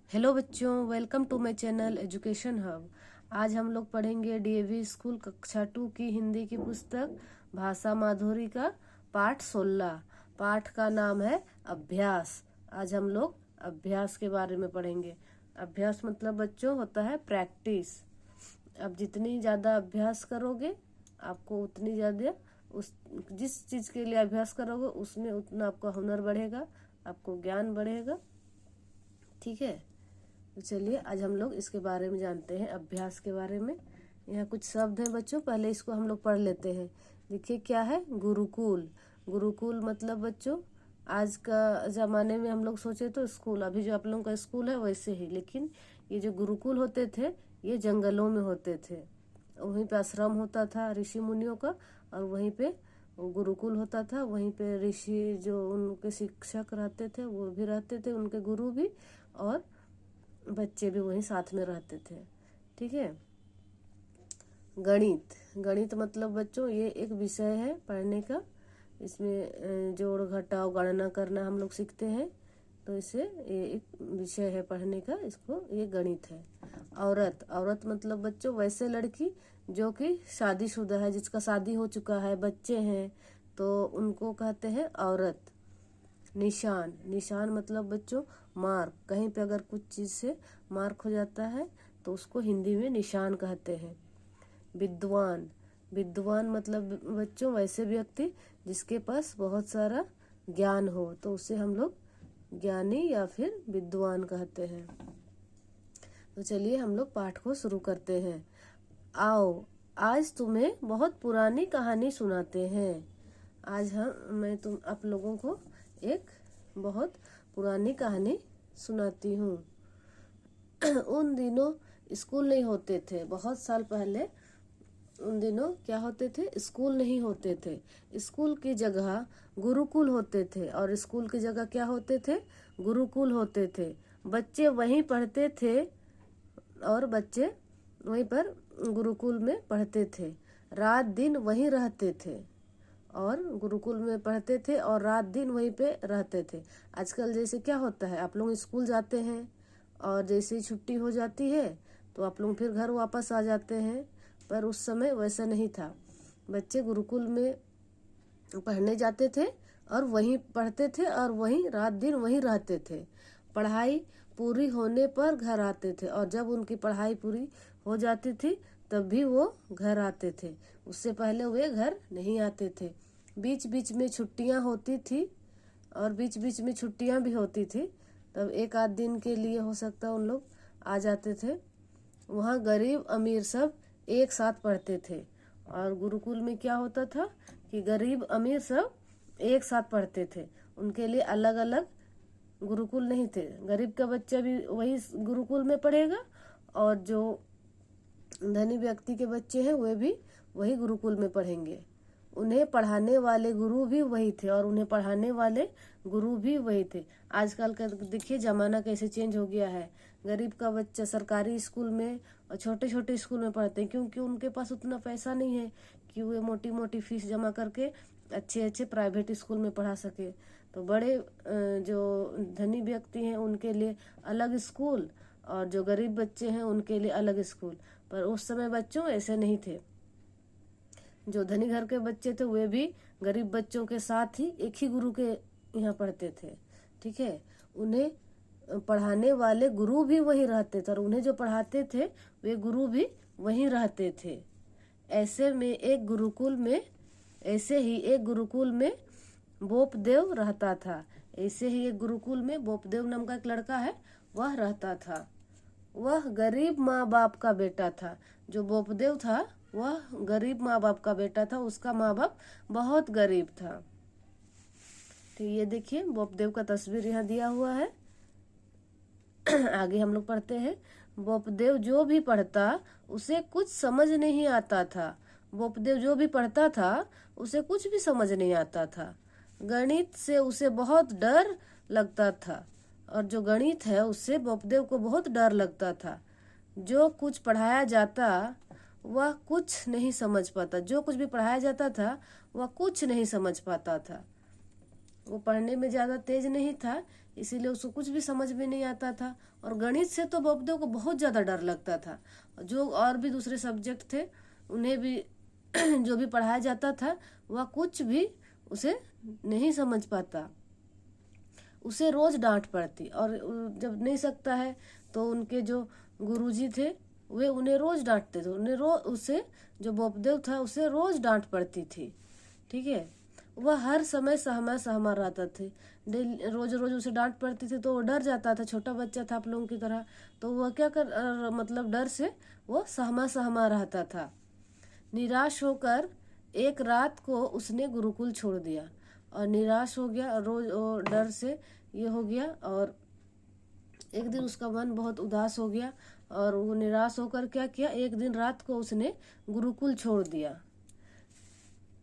Hello बच्चों, welcome to my channel education hub. आज हम लोग पढ़ेंगे डीएवी स्कूल कक्षा 2 की हिंदी की पुस्तक भाषा माधुरी का पाठ 16। पाठ का नाम है अभ्यास। आज हम लोग अभ्यास के बारे में पढ़ेंगे। अभ्यास मतलब बच्चों होता है प्रैक्टिस। अब जितनी ज़्यादा अभ्यास करोगे आपको उतनी ज़्यादा उस जिस चीज़ के लिए अभ्यास करोगे उसमें उतना आपका हुनर बढ़ेगा, आपको ज्ञान बढ़ेगा। ठीक है, तो चलिए आज हम लोग इसके बारे में जानते हैं, अभ्यास के बारे में। यहाँ कुछ शब्द हैं बच्चों, पहले इसको हम लोग पढ़ लेते हैं। देखिए क्या है, गुरुकुल। गुरुकुल मतलब बच्चों आज का ज़माने में हम लोग सोचे तो स्कूल, अभी जो आप लोगों का स्कूल है वैसे ही, लेकिन ये जो गुरुकुल होते थे ये जंगलों में होते थे। वहीं पे आश्रम होता था ऋषि मुनियों का, और वहीं पे गुरुकुल होता था। वहीं पे ऋषि जो उनके शिक्षक रहते थे वो भी रहते थे, उनके गुरु भी, और बच्चे भी वहीं साथ में रहते थे। ठीक है। गणित। गणित मतलब बच्चों ये एक विषय है पढ़ने का। इसमें जोड़ घटाव गणना करना हम लोग सीखते हैं, तो इसे ये एक विषय है पढ़ने का, इसको ये गणित है। औरत। औरत मतलब बच्चों वैसे लड़की जो कि शादीशुदा है, जिसका शादी हो चुका है, बच्चे हैं, तो उनको कहते हैं औरत। निशान। निशान मतलब बच्चों मार्क। कहीं पे अगर कुछ चीज़ से मार्क हो जाता है तो उसको हिंदी में निशान कहते हैं। विद्वान। विद्वान मतलब बच्चों वैसे व्यक्ति जिसके पास बहुत सारा ज्ञान हो, तो उसे हम लोग ज्ञानी या फिर विद्वान कहते हैं। तो चलिए हम लोग पाठ को शुरू करते हैं। आओ आज तुम्हें बहुत पुरानी कहानी सुनाते हैं। आज मैं आप लोगों को एक बहुत पुरानी कहानी सुनाती हूँ। उन दिनों स्कूल नहीं होते थे, बहुत साल पहले। उन दिनों क्या होते थे, स्कूल नहीं होते थे। स्कूल की जगह गुरुकुल होते थे, और स्कूल की जगह क्या होते थे, गुरुकुल होते थे। बच्चे वहीं पढ़ते थे और बच्चे वहीं पर गुरुकुल में पढ़ते थे। रात दिन वहीं रहते थे और गुरुकुल में पढ़ते थे और रात दिन वहीं पे रहते थे। आजकल जैसे क्या होता है, आप लोग स्कूल जाते हैं और जैसे ही छुट्टी हो जाती है तो आप लोग फिर घर वापस आ जाते हैं, पर उस समय वैसा नहीं था। बच्चे गुरुकुल में पढ़ने जाते थे और वहीं पढ़ते थे और वहीं रात दिन वहीं रहते थे। पढ़ाई पूरी होने पर घर आते थे, और जब उनकी पढ़ाई पूरी हो जाती थी तब भी वो घर आते थे। उससे पहले वे घर नहीं आते थे। बीच बीच में छुट्टियां होती थी, और बीच बीच में छुट्टियां भी होती थी, तब एक आध दिन के लिए हो सकता उन लोग आ जाते थे। वहाँ गरीब अमीर सब एक साथ पढ़ते थे। और गुरुकुल में क्या होता था कि गरीब अमीर सब एक साथ पढ़ते थे, उनके लिए अलग अलग गुरुकुल नहीं थे। गरीब का बच्चा भी वही गुरुकुल में पढ़ेगा, और जो धनी व्यक्ति के बच्चे हैं वे भी वही गुरुकुल में पढ़ेंगे। उन्हें पढ़ाने वाले गुरु भी वही थे और उन्हें पढ़ाने वाले गुरु भी वही थे। आजकल का देखिए जमाना कैसे चेंज हो गया है। गरीब का बच्चा सरकारी स्कूल में और छोटे छोटे स्कूल में पढ़ते हैं, क्योंकि उनके पास उतना पैसा नहीं है कि वे मोटी मोटी फीस जमा करके अच्छे अच्छे प्राइवेट स्कूल में पढ़ा सके। तो बड़े जो धनी व्यक्ति हैं उनके लिए अलग स्कूल, और जो गरीब बच्चे हैं उनके लिए अलग स्कूल। पर उस समय बच्चों ऐसे नहीं थे। जो धनी घर के बच्चे थे वे भी गरीब बच्चों के साथ ही एक ही गुरु के यहाँ पढ़ते थे। ठीक है। उन्हें पढ़ाने वाले गुरु भी वहीं रहते थे, और उन्हें जो पढ़ाते थे वे गुरु भी वहीं रहते थे। ऐसे ही एक गुरुकुल में बोपदेव रहता था। ऐसे ही एक गुरुकुल में बोपदेव नाम का एक लड़का है, वह रहता था। वह गरीब माँ बाप का बेटा था। जो बोपदेव था वह गरीब माँ बाप का बेटा था, उसका माँ बाप बहुत गरीब था। तो ये देखिए बोपदेव का तस्वीर यहाँ दिया हुआ है। आगे हम लोग पढ़ते हैं। बोपदेव जो भी पढ़ता उसे कुछ समझ नहीं आता था। बोपदेव जो भी पढ़ता था उसे कुछ भी समझ नहीं आता था। गणित से उसे बहुत डर लगता था, और जो गणित है उससे बोपदेव को बहुत डर लगता था। जो कुछ पढ़ाया जाता वह कुछ नहीं समझ पाता। जो कुछ भी पढ़ाया जाता था वह कुछ नहीं समझ पाता था। वो पढ़ने में ज़्यादा तेज नहीं था, इसीलिए उसको कुछ भी समझ में नहीं आता था। और गणित से तो बॉबदेव को बहुत ज़्यादा डर लगता था। जो और भी दूसरे सब्जेक्ट थे उन्हें भी जो भी पढ़ाया जाता था वह कुछ भी उसे नहीं समझ पाता, उसे रोज डांट पड़ती। और जब नहीं सकता है तो उनके जो गुरुजी थे वे उन्हें रोज डांटते थे, उन्हें उसे जो बॉबदेव था उसे रोज डांट पड़ती थी। ठीक है, वह हर समय सहमा रहता थे। डेली रोज रोज उसे डांट पड़ती थी तो वो डर जाता था, छोटा बच्चा था आप लोगों की तरह। तो वह क्या मतलब डर से वो सहमा रहता था। निराश होकर एक रात को उसने गुरुकुल छोड़ दिया और निराश हो गया, रोज डर से ये हो गया। और एक दिन उसका मन बहुत उदास हो गया और वो निराश होकर क्या किया, एक दिन रात को उसने गुरुकुल छोड़ दिया।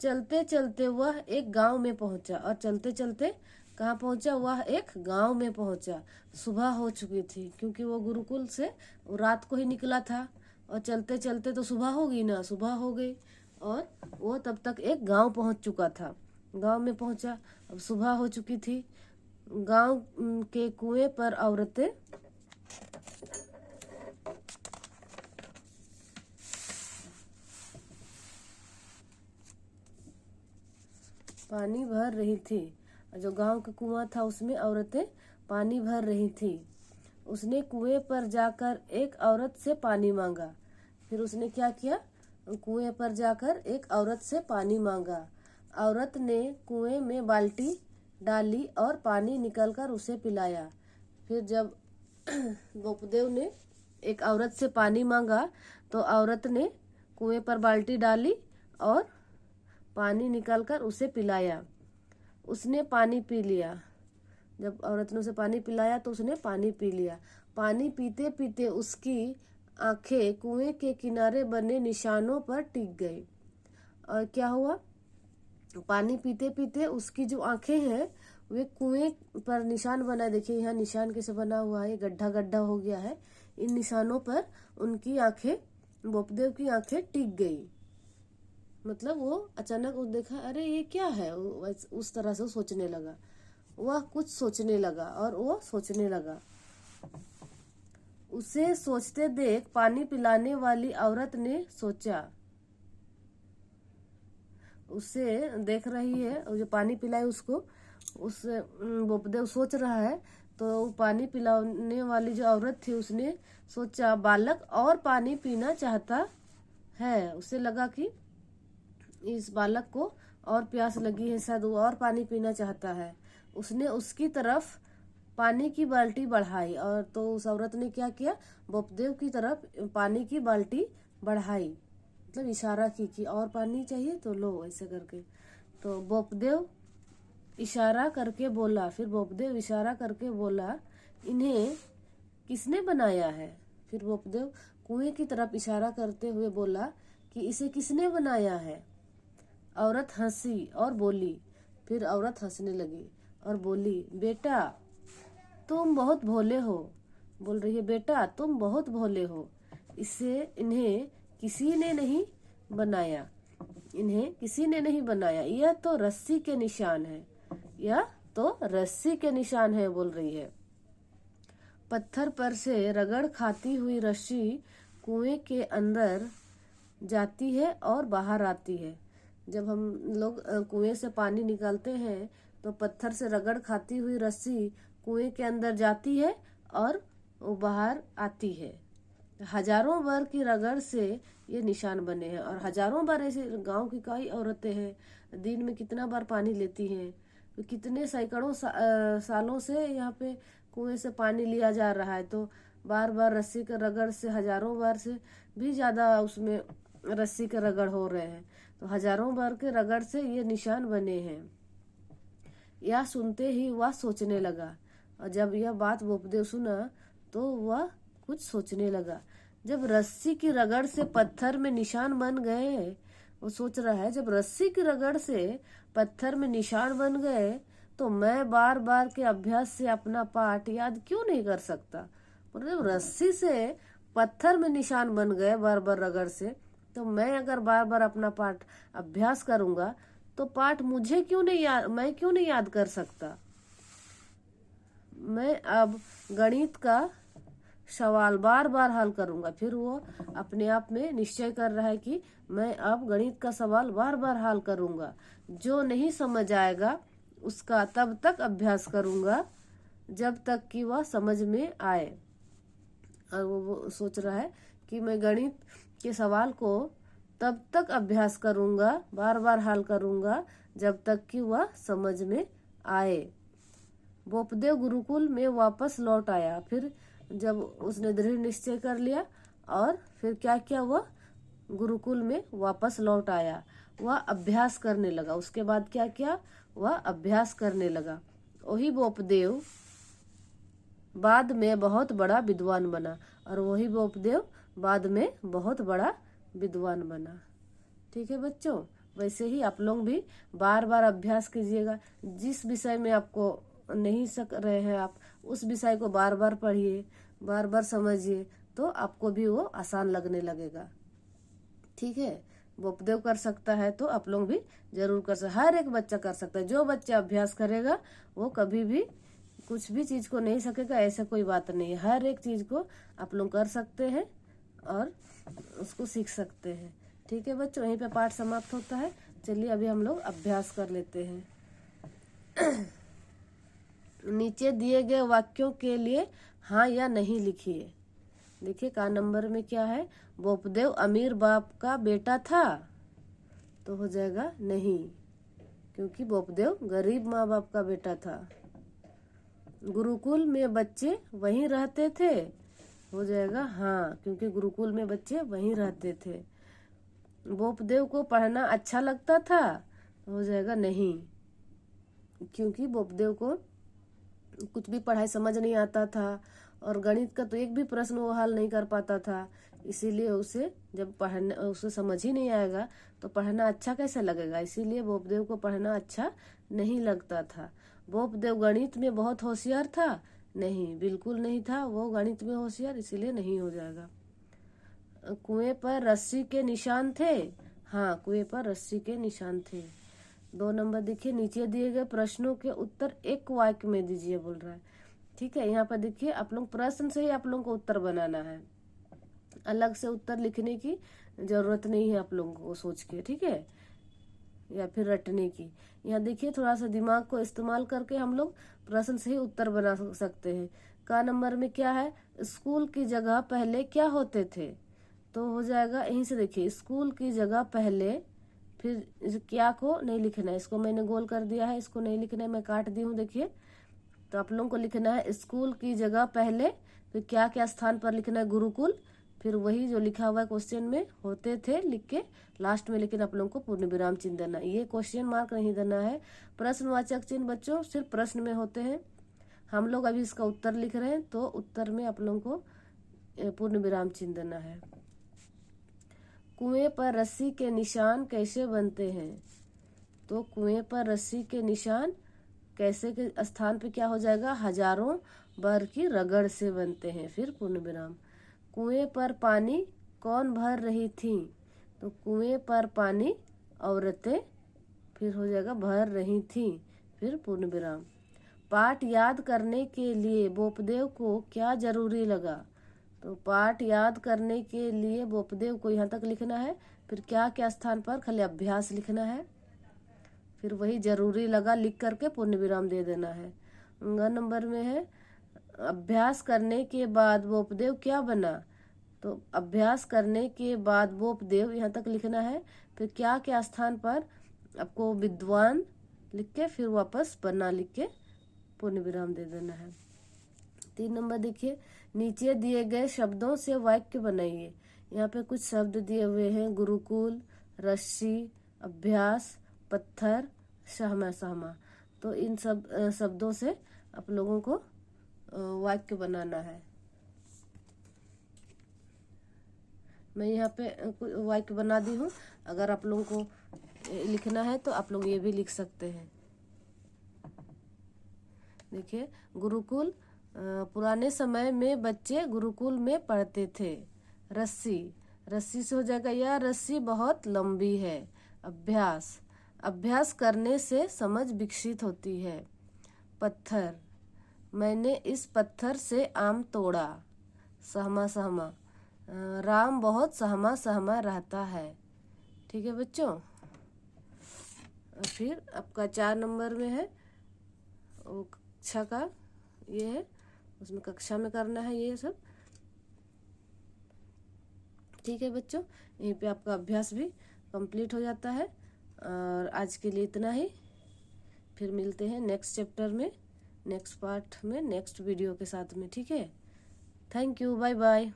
चलते चलते वह एक गांव में पहुंचा और चलते चलते कहाँ पहुंचा, वह एक गांव में पहुंचा। सुबह हो चुकी थी क्योंकि वो गुरुकुल से रात को ही निकला था और चलते चलते तो सुबह होगी ना, सुबह हो गई और वो तब तक एक गांव पहुंच चुका था। गांव में पहुंचा, अब सुबह हो चुकी थी। गांव के कुएं पर औरतें पानी भर रही थी। जो गांव का कुआं था उसमें औरतें पानी भर रही थी। उसने कुएं पर जाकर एक औरत से पानी मांगा। फिर उसने क्या किया, कुएं पर जाकर एक औरत से पानी मांगा। औरत ने कुएं में बाल्टी डाली और पानी निकलकर उसे पिलाया। फिर जब बॉबदेव ने एक औरत से पानी मांगा तो औरत ने कुएं पर बाल्टी डाली और पानी निकालकर उसे पिलाया। उसने पानी पी लिया। जब औरत ने उसे पानी पिलाया तो उसने पानी पी लिया। पानी पीते पीते उसकी आंखें कुएं के किनारे बने निशानों पर टिक गई। और क्या हुआ, पानी पीते पीते उसकी जो आंखें हैं वे कुएं पर निशान बना, देखिए यहाँ निशान कैसे बना हुआ है, गड्ढा गड्ढा हो गया है। इन निशानों पर उनकी आंखें, बॉबदेव की आंखें टिक गई। मतलब वो अचानक वो देखा, अरे ये क्या है, उस तरह से सोचने लगा। वह कुछ सोचने लगा और वो सोचने लगा। उसे सोचते देख पानी पिलाने वाली औरत ने सोचा, उसे देख रही है जो पानी पिलाए उसको, उस बॉबदेव सोच रहा है। तो पानी पिलाने वाली जो औरत थी उसने सोचा बालक और पानी पीना चाहता है। उसे लगा कि इस बालक को और प्यास लगी है, शायद वो और पानी पीना चाहता है। उसने उसकी तरफ पानी की बाल्टी बढ़ाई और तो उस औरत ने क्या किया, बॉबदेव की तरफ पानी की बाल्टी बढ़ाई, मतलब इशारा की कि और पानी चाहिए तो लो, ऐसे करके। तो बॉबदेव इशारा करके बोला, फिर बॉबदेव इशारा करके बोला, इन्हें किसने बनाया है। फिर बॉबदेव कुएं की तरफ इशारा करते हुए बोला कि इसे किसने बनाया है। औरत हंसी और बोली, फिर औरत हंसने लगी और बोली, बेटा तुम बहुत भोले हो। बोल रही है, बेटा तुम बहुत भोले हो, इन्हें किसी ने नहीं बनाया, इन्हें किसी ने नहीं बनाया, यह तो रस्सी के निशान है, यह तो रस्सी के निशान है। बोल रही है, पत्थर पर से रगड़ खाती हुई रस्सी कुएं के अंदर जाती है और बाहर आती है। जब हम लोग कुएं से पानी निकालते हैं तो पत्थर से रगड़ खाती हुई रस्सी कुएं के अंदर जाती है और वो बाहर आती है। हजारों बार की रगड़ से ये निशान बने हैं और हजारों बार ऐसे गांव की कई औरतें हैं, दिन में कितना बार पानी लेती हैं, तो कितने सैकड़ों सालों से यहाँ पे कुएं से पानी लिया जा रहा है। तो बार बार रस्सी के रगड़ से, हजारों बार से भी ज्यादा उसमें रस्सी के रगड़ हो रहे हैं, तो हजारों बार के रगड़ से ये निशान बने हैं। यह सुनते ही वह सोचने लगा और जब यह बात बॉबदेव सुना तो वह कुछ सोचने लगा। जब रस्सी की रगड़ से पत्थर में निशान बन गए, वो सोच रहा है जब रस्सी की रगड़ से पत्थर में निशान बन गए तो मैं बार बार के अभ्यास से अपना पाठ याद क्यों नहीं कर सकता। मतलब रस्सी से पत्थर में निशान बन गए बार बार रगड़ से, तो मैं अगर बार बार अपना पाठ अभ्यास करूंगा तो पाठ मुझे क्यों नहीं याद, मैं क्यों नहीं याद कर सकता। मैं अब गणित का सवाल बार बार हल करूंगा। फिर वो अपने आप में निश्चय कर रहा है कि मैं अब गणित का सवाल बार बार हल करूंगा। जो नहीं समझ आएगा उसका तब तक अभ्यास करूंगा जब तक कि वह समझ में आए। और वो सोच रहा है कि मैं गणित के सवाल को तब तक अभ्यास करूंगा, बार बार हल करूंगा जब तक कि वह समझ में आए। बोपदेव गुरुकुल में वापस लौट आया। फिर जब उसने दृढ़ निश्चय कर लिया और फिर क्या किया, वह गुरुकुल में वापस लौट आया। वह अभ्यास करने लगा। उसके बाद क्या किया, वह अभ्यास करने लगा। वही बोपदेव बाद में बहुत बड़ा विद्वान बना। और वही बोपदेव बाद में बहुत बड़ा विद्वान बना। ठीक है बच्चों, वैसे ही आप लोग भी बार बार अभ्यास कीजिएगा। जिस विषय में आपको नहीं सक रहे हैं आप उस विषय को बार बार पढ़िए, बार बार समझिए, तो आपको भी वो आसान लगने लगेगा। ठीक है, बोपदेव कर सकता है तो आप लोग भी जरूर कर सकते। हर एक बच्चा कर सकता है। जो बच्चा अभ्यास करेगा वो कभी भी कुछ भी चीज को नहीं सकेगा, ऐसा कोई बात नहीं है। हर एक चीज को आप लोग कर सकते हैं और उसको सीख सकते हैं। ठीक है बच्चों, यहीं पे पाठ समाप्त होता है। चलिए अभी हम लोग अभ्यास कर लेते हैं। नीचे दिए गए वाक्यों के लिए हाँ या नहीं लिखिए। देखिए का नंबर में क्या है, बोपदेव अमीर बाप का बेटा था, तो हो जाएगा नहीं, क्योंकि बोपदेव गरीब माँ बाप का बेटा था। गुरुकुल में बच्चे वहीं रहते थे, हो जाएगा हाँ, क्योंकि गुरुकुल में बच्चे वहीं रहते थे। बोपदेव को पढ़ना अच्छा लगता था, हो जाएगा नहीं, क्योंकि बोपदेव को कुछ भी पढ़ाई समझ नहीं आता था और गणित का तो एक भी प्रश्न वो हल नहीं कर पाता था। इसीलिए उसे जब पढ़ना उसे समझ ही नहीं आएगा तो पढ़ना अच्छा कैसे लगेगा। इसीलिए बोपदेव को पढ़ना अच्छा नहीं लगता था। बोपदेव गणित में बहुत होशियार था, नहीं, बिल्कुल नहीं था वो गणित में होशियार, इसीलिए नहीं हो जाएगा। कुएं पर रस्सी के निशान थे, हाँ, कुएं पर रस्सी के निशान थे। 2 नंबर देखिए, नीचे दिए गए प्रश्नों के उत्तर एक वाक्य में दीजिए बोल रहा है। ठीक है, यहाँ पर देखिए आप लोग प्रश्न से ही आप लोगों को उत्तर बनाना है, अलग से उत्तर लिखने की जरूरत नहीं है आप लोगों को सोच के, ठीक है, या फिर रटने की। यहाँ देखिए थोड़ा सा दिमाग को इस्तेमाल करके हम लोग प्रश्न से ही उत्तर बना सकते हैं। का नंबर में क्या है, स्कूल की जगह पहले क्या होते थे, तो हो जाएगा यहीं से देखिए स्कूल की जगह पहले, फिर क्या को नहीं लिखना है, इसको मैंने गोल कर दिया है, इसको नहीं लिखना है, मैं काट दी हूँ देखिए। तो आप लोगों को लिखना है स्कूल की जगह पहले, फिर क्या क्या स्थान पर लिखना है, गुरुकुल, फिर वही जो लिखा हुआ है क्वेश्चन में होते थे लिख के लास्ट में, लेकिन आप लोगों को पूर्ण विराम चिन्ह देना है। ये क्वेश्चन मार्क नहीं देना है। प्रश्नवाचक चिन्ह बच्चों सिर्फ प्रश्न में होते हैं। हम लोग अभी इसका उत्तर लिख रहे हैं तो उत्तर में आप लोगों को पूर्ण विराम चिन्ह देना है। कुएं पर रस्सी के निशान कैसे बनते हैं, तो कुएं पर रस्सी के निशान कैसे के स्थान पे क्या हो जाएगा, हजारों बार की रगड़ से बनते हैं, फिर पूर्ण विराम। कुएं पर पानी कौन भर रही थी, तो कुएं पर पानी औरतें, फिर हो जाएगा भर रही थी, फिर पूर्ण विराम। पाठ याद करने के लिए बोपदेव को क्या जरूरी लगा, तो पाठ याद करने के लिए बोपदेव को यहाँ तक लिखना है, फिर क्या क्या स्थान पर खाली अभ्यास लिखना है, फिर वही जरूरी लगा लिख करके पूर्ण विराम दे देना है। ग नंबर में है अभ्यास करने के बाद बोपदेव क्या बना, तो अभ्यास करने के बाद बोपदेव यहाँ तक लिखना है, फिर क्या क्या स्थान पर आपको विद्वान लिख के फिर वापस बना लिख के पूर्ण विराम दे देना है। 3 नंबर देखिए, नीचे दिए गए शब्दों से वाक्य बनाइए। यहाँ पे कुछ शब्द दिए हुए हैं, गुरुकुल, रस्सी, अभ्यास, पत्थर, सहमा सहमा, तो इन सब शब्दों से आप लोगों को वाक्य बनाना है। मैं यहाँ पे वाक्य बना दी हूँ, अगर आप लोगों को लिखना है तो आप लोग ये भी लिख सकते हैं। देखिए गुरुकुल, पुराने समय में बच्चे गुरुकुल में पढ़ते थे। रस्सी, रस्सी से हो जाएगा यह रस्सी बहुत लंबी है। अभ्यास, अभ्यास करने से समझ विकसित होती है। पत्थर, मैंने इस पत्थर से आम तोड़ा। सहमा सहमा, राम बहुत सहमा सहमा रहता है। ठीक है बच्चों। फिर आपका 4 नंबर में है वो कक्षा का, ये है उसमें कक्षा में करना है ये सब। ठीक है बच्चों, यहीं पे आपका अभ्यास भी कंप्लीट हो जाता है। और आज के लिए इतना ही। फिर मिलते हैं नेक्स्ट चैप्टर में, नेक्स्ट पार्ट में, नेक्स्ट वीडियो के साथ में। ठीक है, थैंक यू, बाय बाय।